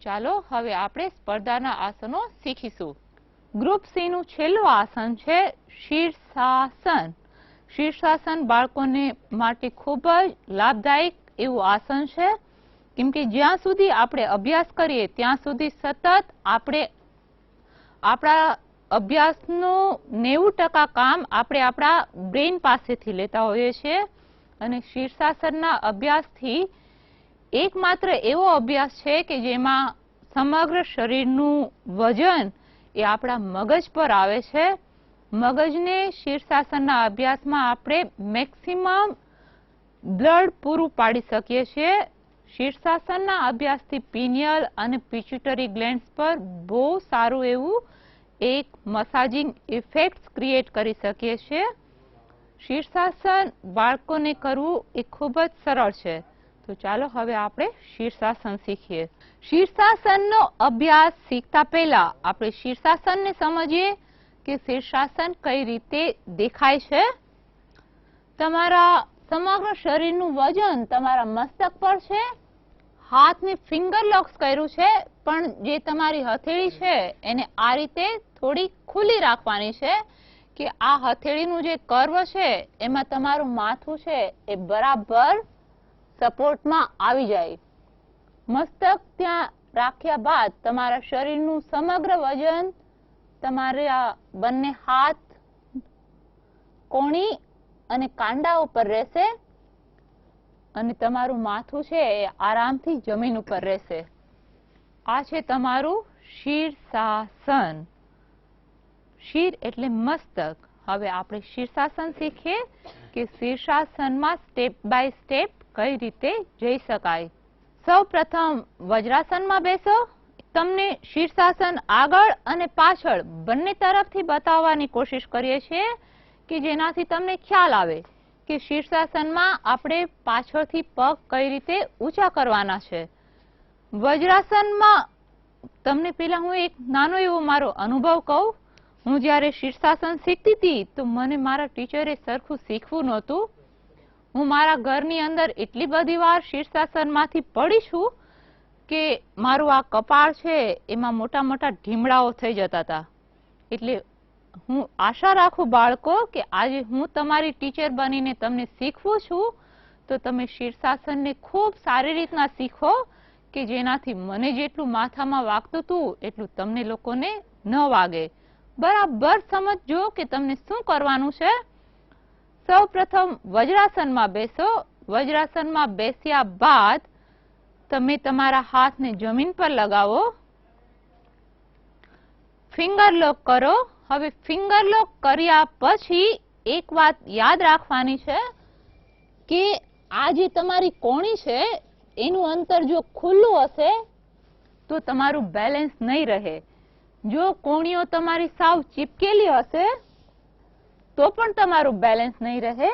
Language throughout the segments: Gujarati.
ચાલો હવે આપણે સ્પર્ધાના આસનો શીખીશું. ગ્રુપ સી નું છેલ્લું આસન છે શીર્ષાસન. શીર્ષાસન બાળકોને માટે ખૂબ જ લાભદાયક એવું આસન છે, કેમ કે જ્યાં સુધી આપણે અભ્યાસ કરીએ ત્યાં સુધી સતત આપણે આપણા અભ્યાસનું 90% કામ આપણે આપણા બ્રેઇન પાસેથી લેતા હોઈએ છીએ, અને શીર્ષાસનના અભ્યાસથી એકમાત્ર એવો અભ્યાસ છે કે જેમાં સમગ્ર શરીરનું વજન એ આપણા મગજ પર આવે છે. મગજને શીર્ષાસનના અભ્યાસમાં આપણે મેક્સિમમ બ્લડ પૂરું પાડી શકીએ છીએ. શીર્ષાસનના અભ્યાસથી પિનિયલ અને પિટ્યુટરી ગ્લેન્ડ્સ પર બહુ સારું એવું એક મસાજિંગ ઇફેક્ટ્સ ક્રિએટ કરી શકીએ છીએ. શીર્ષાસન બાળકોને કરવું એ ખૂબ જ સરળ છે. તો ચાલો હવે આપણે શીર્ષાસન શીખીએ. શીર્ષાસનનો અભ્યાસ શીખતા પહેલા આપણે શીર્ષાસનને સમજીએ કે શીર્ષાસન કઈ રીતે દેખાય છે. તમારા સમગ્ર શરીરનું વજન તમારા મસ્તક પર છે. હાથને ફિંગર લોકસ કર્યું છે, પણ જે તમારી હથેળી છે એને આ રીતે થોડી ખુલ્લી રાખવાની છે કે આ હથેળીનું જે કર્વ છે એમાં તમારું માથું છે એ બરાબર સપોર્ટમાં આવી જાય. મસ્તક ત્યાં રાખ્યા બાદ તમારા શરીરનું સમગ્ર વજન તમારા બંને હાથ, કોણી અને કાંડા ઉપર રહેશે, અને તમારું માથું છે એ આરામથી જમીન ઉપર રહેશે. આ છે તમારું શીર્ષાસન. શીર એટલે મસ્તક. હવે આપણે શીર્ષાસન શીખીએ કે શીર્ષાસનમાં સ્ટેપ બાય સ્ટેપ કઈ રીતે જઈ શકાય. સૌ પ્રથમ વજ્રાસનમાં બેસો. તમને શીર્ષાસન આગળ અને પાછળ બંને તરફથી બતાવવાની કોશિશ કરીએ છીએ કે જેનાથી તમને ખ્યાલ આવે કે શીર્ષાસનમાં આપણે પાછળથી પગ કઈ રીતે ઊંચા કરવાના છે. વજ્રાસનમાં તમને પેલા હું એક નાનો એવો મારો અનુભવ કહું. હું જ્યારે શીર્ષાસન શીખતી હતી તો મને મારા ટીચરે સરખું શીખવું નહોતું. હું મારા ઘરની અંદર એટલી બધી વાર શીર્ષાસનમાંથી પડી છું કે મારું આ કપાળ છે એમાં મોટા મોટા ઢીમડાઓ થઈ જતા હતા. એટલે હું આશા રાખું બાળકો કે આજે હું તમારી ટીચર બનીને તમને શીખવું છું તો તમે શીર્ષાસનને ખૂબ સારી રીતના શીખો કે જેનાથી મને જેટલું માથામાં વાગતું હતું એટલું તમને લોકોને ન વાગે. બરાબર સમજજો કે તમને શું કરવાનું છે. સૌ પ્રથમ વજ્રાસનમાં બેસો. વજ્રાસનમાં બેસ્યા બાદ તમે તમારા હાથને જમીન પર લગાવો. ફિંગર લોક કરો. હવે ફિંગર લોક કર્યા પછી એક વાત યાદ રાખવાની છે કે આ જે તમારી કોણી છે એનું અંતર જો ખુલ્લું હશે તો તમારું બેલેન્સ નહીં રહે. જો કોણીઓ તમારી સાવ ચીપકેલી હશે તો પણ તમારું બેલેન્સ નહીં રહે.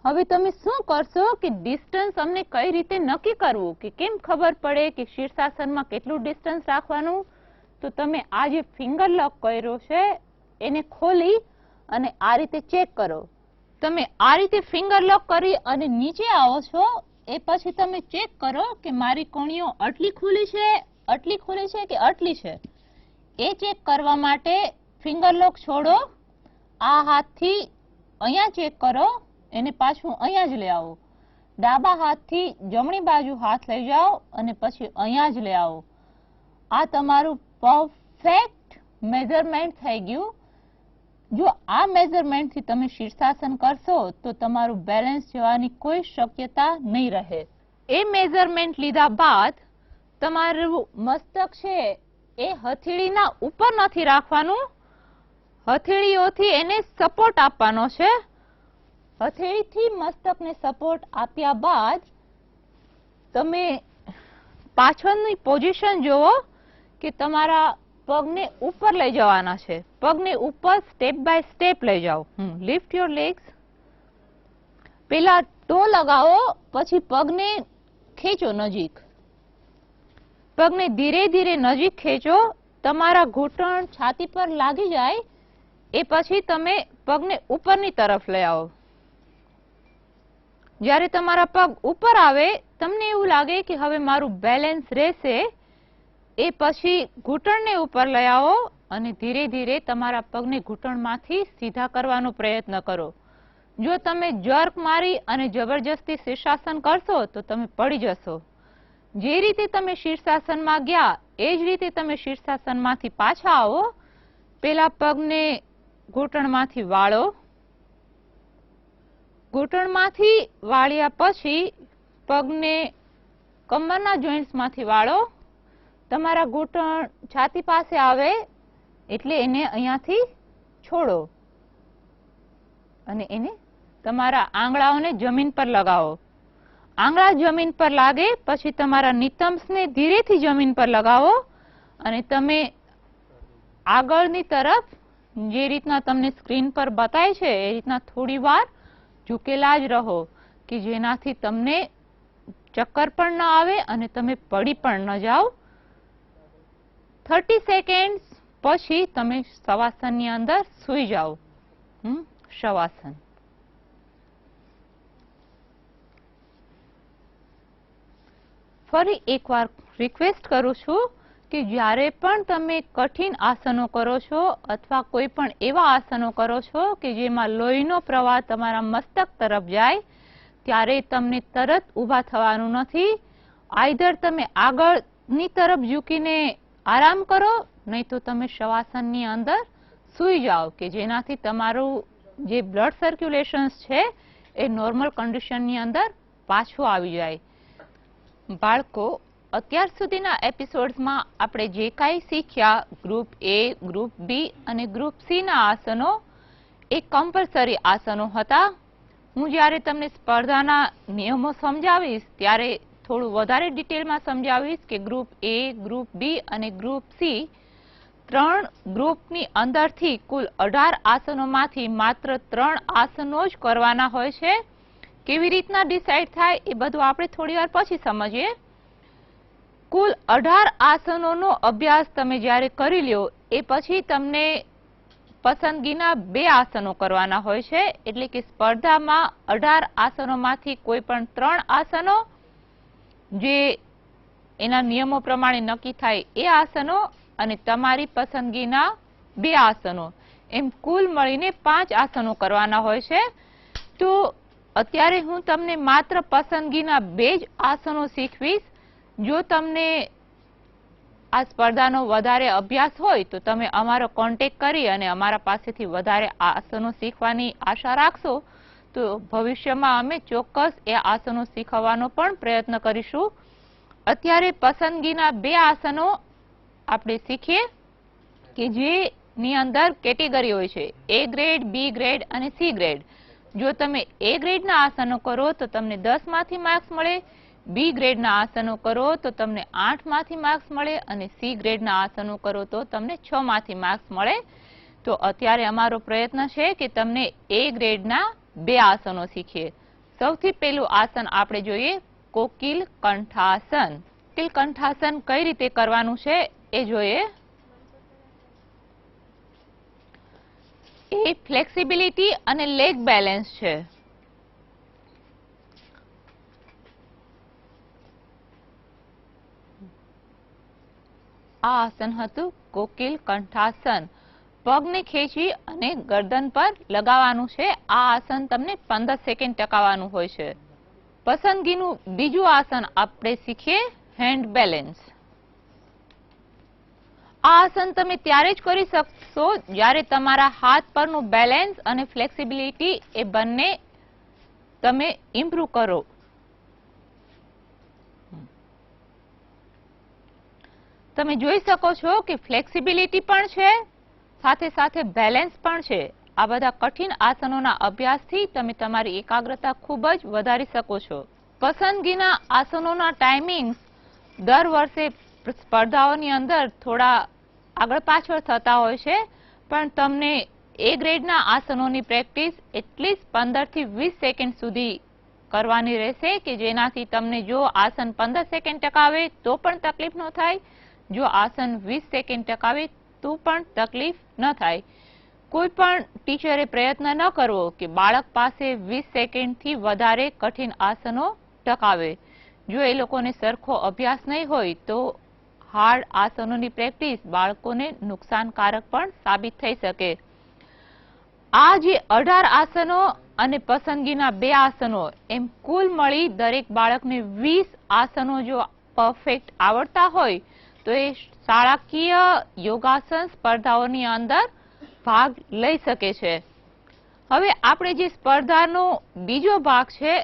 હવે તમે શું કરશો કે ડિસ્ટન્સ અમને કઈ રીતે નક્કી કરવું, કે કેમ ખબર પડે કે શીર્ષાસનમાં કેટલું ડિસ્ટન્સ રાખવાનું. તો તમે આ જે ફિંગર લોક કર્યો છે એને ખોલી અને આ રીતે ચેક કરો. તમે આ રીતે ફિંગર લોક કરી અને નીચે આવો છો એ પછી તમે ચેક કરો કે મારી કોણીઓ આટલી ખુલી છે, આટલી ખુલી છે કે આટલી છે. એ ચેક કરવા માટે ફિંગર લોક છોડો. આ હાથથી અહીંયા ચેક કરો, એને પાછું અહીંયા જ લઈ આવો. ડાબા હાથથી જમણી બાજુ હાથ લઈ જાઓ અને પછી અહીંયા જ લઈ આવો. આ તમારું પરફેક્ટ મેઝરમેન્ટ થઈ ગયું. જો આ મેઝરમેન્ટથી તમે શીર્ષાસન કરશો તો તમારું બેલેન્સ જવાની કોઈ શક્યતા નહીં રહે. એ મેઝરમેન્ટ લીધા બાદ તમારું મસ્તક છે એ હથેળીના ઉપર નથી રાખવાનું. હથેળીઓથી એને સપોર્ટ આપવાનો છે. હથેળીથી મસ્તકને સપોર્ટ આપ્યા બાદ તમે પાછળની પોઝિશન જુઓ કે તમારા પગને ઉપર લઈ જવાના છે. પગને ઉપર સ્ટેપ બાય સ્ટેપ લઈ જાઓ. Lift your legs. પેલા ટો લગાવો, પછી પગને ખેંચો નજીક. પગને ધીરે ધીરે નજીક ખેંચો. તમારા ઘૂંટણ છાતી પર લાગી જાય એ પછી તમે પગને ઉપરની તરફ લઈ આવો. જ્યારે તમારા પગ ઉપર આવે તમને એવું લાગે કે હવે મારું બેલેન્સ રહેશે, એ પછી ઘૂંટણને ઉપર લઈ આવો અને ધીરે ધીરે તમારા પગને ઘૂંટણમાંથી સીધા કરવાનો પ્રયત્ન કરો. જો તમે જર્ક મારી અને જબરજસ્તી શીર્ષાસન કરશો તો તમે પડી જશો. જે રીતે તમે શીર્ષાસનમાં ગયા એ જ રીતે તમે શીર્ષાસનમાંથી પાછા આવો. પેલા પગને ઘૂંટણમાંથી વાળો. ઘૂંટણમાંથી વાળ્યા પછી પગને કમરના જોઈન્ટ્સમાંથી વાળો. તમારા ઘૂંટણ છાતી પાસે આવે એટલે એને અહીંયાથી છોડો અને એને તમારા આંગળાઓને જમીન પર લગાવો. આંગળા જમીન પર લાગે પછી તમારા નિતંબને ધીરેથી જમીન પર લગાવો અને તમે આગળની તરફ જે રીતના તમને સ્ક્રીન પર બતાય છે એ રીતના થોડી વાર ઝૂકેલા જ રહો કે જેનાથી તમને ચક્કર પણ ન આવે અને તમે પડી પણ ન જાઓ. 30 સેકન્ડ પછી તમે શવાસનની અંદર સૂઈ જાઓ. શવાસન. ફરી એકવાર રિક્વેસ્ટ કરું છું કે જ્યારે પણ તમે કઠિન આસનો કરો છો અથવા કોઈ પણ એવા આસનો કરો છો કે જેમાં લોહીનો પ્રવાહ તમારા મસ્તક તરફ જાય ત્યારે તમને તરત ઊભા થવાનું નથી. આઈધર તમે આગળની તરફ ઝૂકીને આરામ કરો નહીં તો તમે શવાસનની અંદર સૂઈ જાઓ કે જેનાથી તમારું જે બ્લડ સર્ક્યુલેશન્સ છે એ નોર્મલ કન્ડિશનની અંદર પાછું આવી જાય. બાળકો, અત્યાર સુધીના એપિસોડ્સમાં આપણે જે કાંઈ શીખ્યા ગ્રુપ એ, ગ્રુપ બી અને ગ્રુપ સી ના આસનો એ કમ્પલસરી આસનો હતા. હું જ્યારે તમને સ્પર્ધાના નિયમો સમજાવીશ ત્યારે થોડું વધારે ડિટેલમાં સમજાવીશ કે ગ્રુપ એ, ગ્રુપ બી અને ગ્રુપ સી 3 ગ્રુપની અંદરથી કુલ 18 આસનોમાંથી માત્ર 3 આસનો જ કરવાના હોય છે. કેવી રીતના ડિસાઇડ થાય એ બધું આપણે થોડી વાર પછી સમજીએ. કુલ 18 આસનોનો અભ્યાસ તમે જ્યારે કરી લ્યો એ પછી તમને પસંદગીના 2 આસનો કરવાના હોય છે. એટલે કે સ્પર્ધામાં 18 આસનોમાંથી કોઈ પણ 3 આસનો જે એના નિયમો પ્રમાણે નક્કી થાય એ આસનો અને તમારી પસંદગીના 2 આસનો એમ કુલ મળીને 5 આસનો કરવાના હોય છે. તો અત્યારે હું તમને માત્ર પસંદગીના 2 જ આસનો શીખવીશ. જો તમને આ સ્પર્ધાનો વધારે અભ્યાસ હોય તો તમે અમારો કોન્ટેક્ટ કરી અને અમારા પાસેથી વધારે આસનો શીખવાની આશા રાખશો તો ભવિષ્યમાં અમે ચોક્કસ એ આસનો શીખવવાનો પણ પ્રયત્ન કરીશું. અત્યારે પસંદગીના 2 આસનો આપણે શીખીએ કે જેની અંદર કેટેગરી હોય છે એ ગ્રેડ, બી ગ્રેડ અને સી ગ્રેડ. જો તમે એ ગ્રેડના આસનો કરો તો તમને 10 માંથી માર્ક્સ મળે, બી ગ્રેડના આસનો કરો તો તમને 8 માંથી માર્ક્સ મળે અને સી ગ્રેડના આસનો કરો તો તમને 6 માંથી માર્ક્સ મળે. તો અત્યારે અમારો પ્રયત્ન છે કે તમને એ ગ્રેડના 2 આસનો શીખીએ. સૌથી પહેલું આસન આપણે જોઈએ કોકિલ કંઠાસન. કોકિલ કંઠાસન કઈ રીતે કરવાનું છે એ જોઈએ. એ ફ્લેક્સિબિલિટી અને લેગ બેલેન્સ છે. આ આસન હતું કોકિલ કંઠાસન. પગને ખેંચી અને ગરદન પર લગાવવાનું છે. આ આસન તમને 15 સેકન્ડ ટકાવવાનું હોય છે. પસંદગીનું બીજું આસન આપણે શીખીએ હેન્ડ બેલેન્સ. આ આસન તમે ત્યારે જ કરી શકશો જ્યારે તમારા હાથ પરનું બેલેન્સ અને ફ્લેક્સિબિલિટી એ બંને તમે ઇમ્પ્રૂવ કરો. તમે જોઈ શકો છો કે ફ્લેક્સિબિલિટી પણ છે સાથે સાથે બેલેન્સ પણ છે. આ બધા કઠિન આસનોના અભ્યાસથી તમે તમારી એકાગ્રતા ખૂબ જ વધારી શકો છો. પસંદગીના આસનોના ટાઈમિંગ્સ દર વર્ષે સ્પર્ધાઓની અંદર થોડા આગળ પાછળ થતા હોય છે, પણ તમને એ ગ્રેડના આસનોની પ્રેક્ટિસ એટલીસ્ટ 15 થી 20 સેકન્ડ સુધી કરવાની રહેશે કે જેનાથી તમને જો આસન 15 સેકન્ડ ટકાવે તો પણ તકલીફ ન થાય, જો આસન 20 સેકન્ડ ટકાવે તો પણ તકલીફ ન થાય. કોઈ પણ ટીચરે પ્રયત્ન ન કરવો કે બાળક પાસે 20 સેકન્ડથી વધારે કઠિન આસનો ટકાવે. જો એ લોકોને સરખો અભ્યાસ નહીં હોય તો હાર્ડ આસનોની પ્રેક્ટિસ બાળકોને નુકસાનકારક પણ સાબિત થઈ શકે. આ જે 18 આસનો અને પસંદગીના 2 આસનો એમ કુલ મળી દરેક બાળકને 20 આસનો જો પરફેક્ટ આવડતા હોય તો એ શાળાકીય યોગાસન સ્પર્ધાઓની અંદર ભાગ લઈ શકે છે. હવે આપણે જે સ્પર્ધાનો બીજો ભાગ છે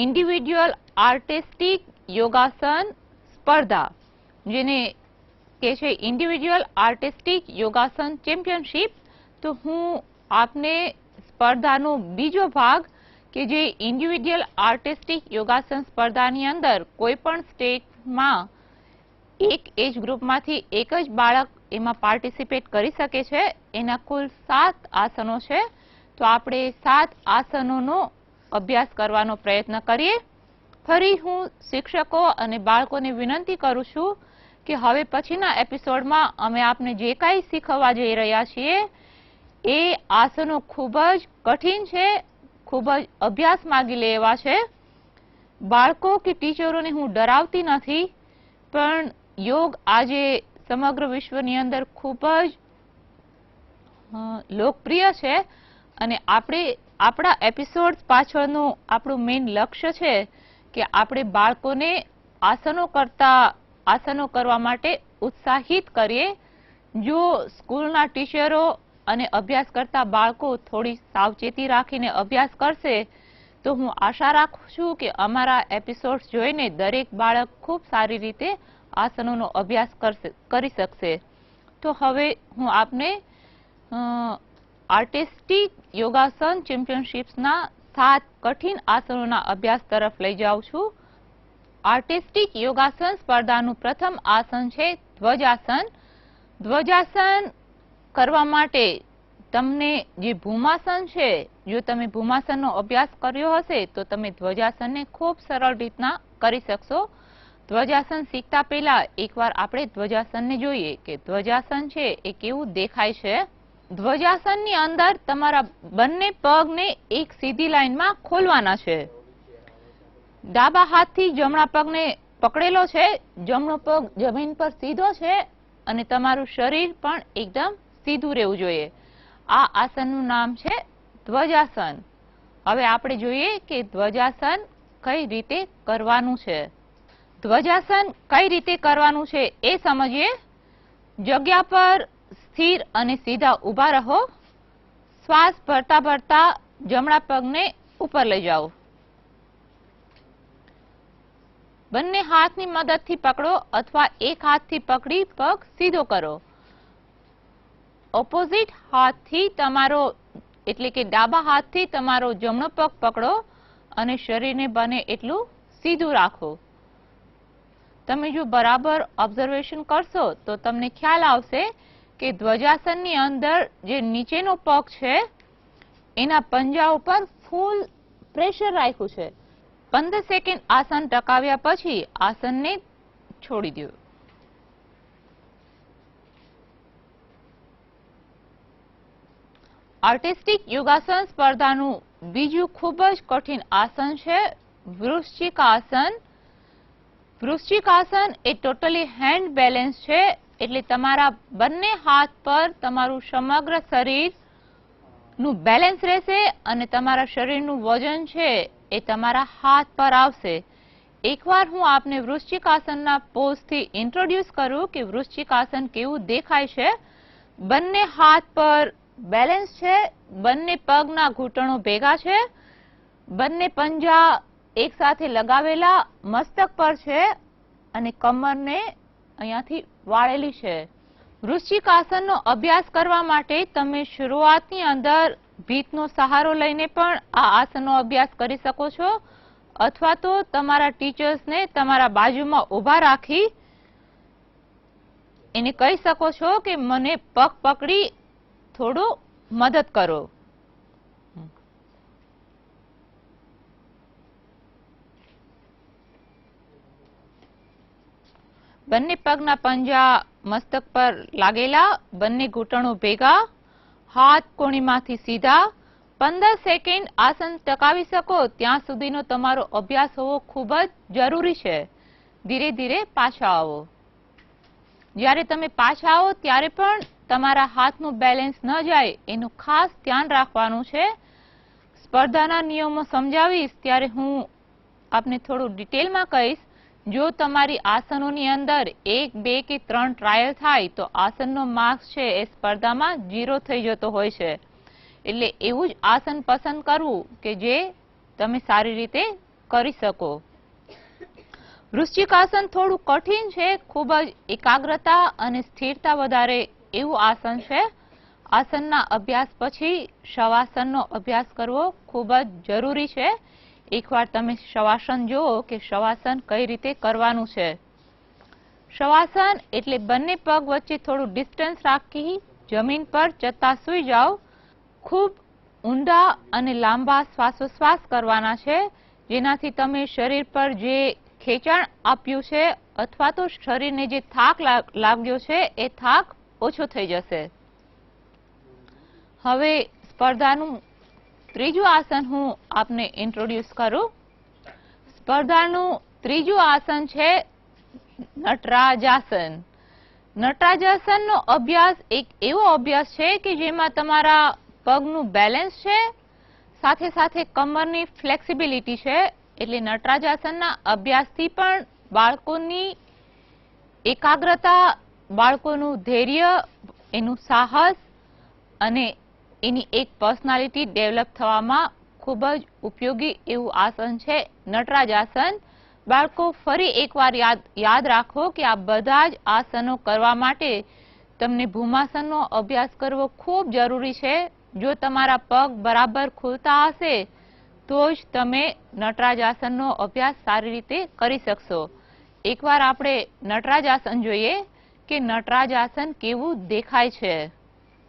ઇન્ડિવિડ્યુઅલ આર્ટિસ્ટિક યોગાસન સ્પર્ધા, જેને કે છે ઇન્ડિવિડ્યુઅલ આર્ટિસ્ટિક યોગાસન ચેમ્પિયનશિપ, તો હું આપને સ્પર્ધાનો બીજો ભાગ કે જે ઇન્ડિવિડ્યુઅલ આર્ટિસ્ટિક યોગાસન સ્પર્ધાની અંદર કોઈ પણ સ્ટેટમાં એક એજ ગ્રુપમાંથી એક જ બાળક એમાં પાર્ટિસિપેટ કરી શકે છે. એના કુલ 7 આસનો છે. તો આપણે 7 આસનોનો અભ્યાસ કરવાનો પ્રયત્ન કરીએ. ફરી હું શિક્ષકો અને બાળકોને વિનંતી કરું છું કે હવે પછીના એપિસોડમાં અમે આપને જે કાંઈ શીખવવા જઈ રહ્યા છીએ એ આસનો ખૂબ જ કઠિન છે, ખૂબ જ અભ્યાસ માગી લે એવા છે. બાળકો કે ટીચરોને હું ડરાવતી નથી, પણ યોગ આજે સમગ્ર વિશ્વની અંદર ખૂબ જ લોકપ્રિય છે અને આપણે આપણા એપિસોડ્સ પાછળનું આપણું મેઇન લક્ષ્ય છે કે આપણે બાળકોને આસનો કરવા માટે ઉત્સાહિત કરીએ. જો સ્કૂલના ટીચરો અને અભ્યાસ કરતા બાળકો થોડી સાવચેતી રાખીને અભ્યાસ કરશે તો હું આશા રાખું છું કે અમારા એપિસોડ્સ જોઈને દરેક બાળક ખૂબ સારી રીતે આસનોનો અભ્યાસ કરી શકશે. તો હવે હું આપને આર્ટિસ્ટિક યોગાસન ચેમ્પિયનશિપ્સના 7 કઠિન આસનોના અભ્યાસ તરફ લઈ જાઉં છું. આર્ટિસ્ટિક યોગાસન સ્પર્ધાનું પ્રથમ આસન છે ધ્વજાસન. ધ્વજાસન કરવા માટે તમને જે ભૂમાસન છે, જો તમે ભૂમાસનનો અભ્યાસ કર્યો હશે તો તમે ધ્વજાસનને ખૂબ સરળ રીતના કરી શકશો. ધ્વજાસન શીખતા પહેલા એકવાર આપણે ધ્વજાસનને જોઈએ કે ધ્વજાસન છે એ કેવું દેખાય છે. ધ્વજાસનની અંદર તમારા બંને પગને એક સીધી લાઈનમાં ખોલવાના છે. ડાબા હાથથી જમણા પગને પકડેલો છે, જમણો પગ જમીન પર સીધો છે અને તમારું શરીર પણ એકદમ સીધું રહેવું જોઈએ. આ આસનનું નામ છે ધ્વજાસન. હવે આપણે જોઈએ કે ધ્વજાસન કઈ રીતે કરવાનું છે. ધ્વજાસન કઈ રીતે કરવાનું છે એ સમજીએ. જગ્યા પર સ્થિર અને સીધા ઊભા રહો. શ્વાસ ભરતા ભરતા જમણા પગને ઉપર લઈ જાઓ. બંને હાથની મદદથી પકડો અથવા એક હાથથી પકડી પગ સીધો કરો. ઓપોઝિટ હાથથી તમારો એટલે કે ડાબા હાથથી તમારો જમણો પગ પકડો અને શરીરને બને એટલું સીધું રાખો. તમે જો બરાબર ઓબ્ઝર્વેશન કરશો તો તમને ખ્યાલ આવશે કે ધ્વજાસનની અંદર જે નીચેનો પગ છે એના પંજા ઉપર ફૂલ પ્રેશર રાખ્યું છે. 15 સેકન્ડ આસન ટકાવ્યા પછી આસનને છોડી દો. આર્ટિસ્ટિક યોગાસન સ્પર્ધાનું બીજું ખૂબ જ કઠિન આસન છે વૃશ્ચિકાસન. વૃશ્ચિકાસન એ ટોટલી હેન્ડ બેલેન્સ છે, એટલે તમારા બંને હાથ પર તમારું સમગ્ર શરીરનું બેલેન્સ રહેશે અને તમારા શરીરનું વજન છે એ તમારા હાથ પર આવશે. એકવાર હું આપને વૃશ્ચિકાસનના પોઝથી ઇન્ટ્રોડ્યુસ કરું કે વૃશ્ચિકાસન કેવું દેખાય છે. બંને હાથ પર બેલેન્સ છે, બંને પગના ઘૂંટણો ભેગા છે, બંને પંજા એક સાથે લગાવેલા મસ્તક પર છે અને કમરને અહીંયાથી વાળેલી છે. વૃશ્ચિકાસનનો અભ્યાસ કરવા માટે તમે શરૂઆતની અંદર ભીતનો સહારો લઈને પણ આ આસનનો અભ્યાસ કરી શકો છો અથવા તો તમારા ટીચર્સને તમારા બાજુમાં ઊભા રાખી એને કહી શકો છો કે મને પગ પકડી થોડું મદદ કરો. બંને પગના પંજા મસ્તક પર લાગેલા, બંને ઘૂંટણો ભેગા, હાથ કોણીમાંથી સીધા. 15 સેકન્ડ આસન ટકાવી શકો ત્યાં સુધીનો તમારો અભ્યાસ હોવો ખૂબ જ જરૂરી છે. ધીરે ધીરે પાછા આવો. જ્યારે તમે પાછા આવો ત્યારે પણ તમારા હાથનું બેલેન્સ ન જાય એનું ખાસ ધ્યાન રાખવાનું છે. સ્પર્ધાના નિયમો સમજાવીશ ત્યારે હું આપને થોડું ડિટેલમાં કહીશ. જો તમારી આસનોની અંદર 1, 2 કે 3 ટ્રાયલ થાય તો આસનનો માર્ક્સ છે એ સ્પર્ધામાં 0 થઈ જતો હોય છે. એટલે એવું જ આસન પસંદ કરવું કે જે તમે સારી રીતે કરી શકો. વૃશ્ચિક આસન થોડું કઠિન છે, ખૂબ જ એકાગ્રતા અને સ્થિરતા વધારે એવું આસન છે. આસનના અભ્યાસ પછી શવાસનનો અભ્યાસ કરવો ખૂબ જ જરૂરી છે. એકવાર તમે શવાસન જુઓ કે શવાસન કઈ રીતે કરવાનું છે. શવાસન એટલે બંને પગ વચ્ચે થોડું ડિસ્ટન્સ રાખી જમીન પર ચત્તા સૂઈ જાઓ. ખૂબ ઊંડા અને લાંબા શ્વાસોશ્વાસ કરવાના છે, જેનાથી તમે શરીર પર જે ખેંચાણ આપ્યું છે અથવા તો શરીરને જે થાક લાગ્યો છે એ થાક ઓછો થઈ જશે. હવે સ્પર્ધાનું ત્રીજું આસન હું આપને ઇન્ટ્રોડ્યુસ કરું. સ્પર્ધાનું ત્રીજું આસન છે નટરાજાસન. નટરાજાસનનો અભ્યાસ એક એવો અભ્યાસ છે કે જેમાં તમારા પગનું બેલેન્સ છે, સાથે સાથે કમરની ફ્લેક્સિબિલિટી છે. એટલે નટરાજાસનના અભ્યાસથી પણ બાળકોની એકાગ્રતા, બાળકોનું ધૈર્ય, એનું સાહસ અને એની એક પર્સનાલિટી ડેવલપ થવામાં ખૂબ જ ઉપયોગી એવું આસન છે નટરાજાસન. બાળકો ફરી એકવાર યાદ રાખો કે આ બધા જ આસનો કરવા માટે તમને ભૂમાસનનો અભ્યાસ કરવો ખૂબ જરૂરી છે. જો તમારા પગ બરાબર ખુલતા હશે તો જ તમે નટરાજાસનનો અભ્યાસ સારી રીતે કરી શકશો. એકવાર આપણે નટરાજાસન જોઈએ કે નટરાજાસન કેવું દેખાય છે.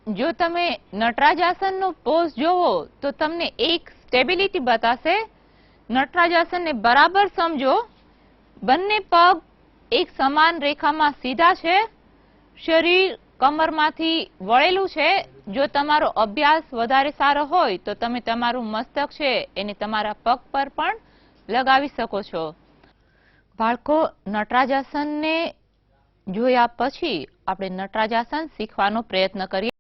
જો તમે નટરાજાસનનો પોઝ જોવો તો તમને એક સ્ટેબિલિટી બતાશે. નટરાજાસનને બરાબર સમજો. બંને પગ એક સમાન રેખામાં સીધા છે. શરીર કમરમાંથી વળેલું છે. જો તમારો અભ્યાસ વધારે સારો હોય તો તમે તમારું મસ્તક છે એને તમારા પગ પર પણ લગાવી શકો છો. બાળકો, નટરાજાસનને જોયા પછી આપણે નટરાજાસન શીખવાનો પ્રયત્ન કરીએ.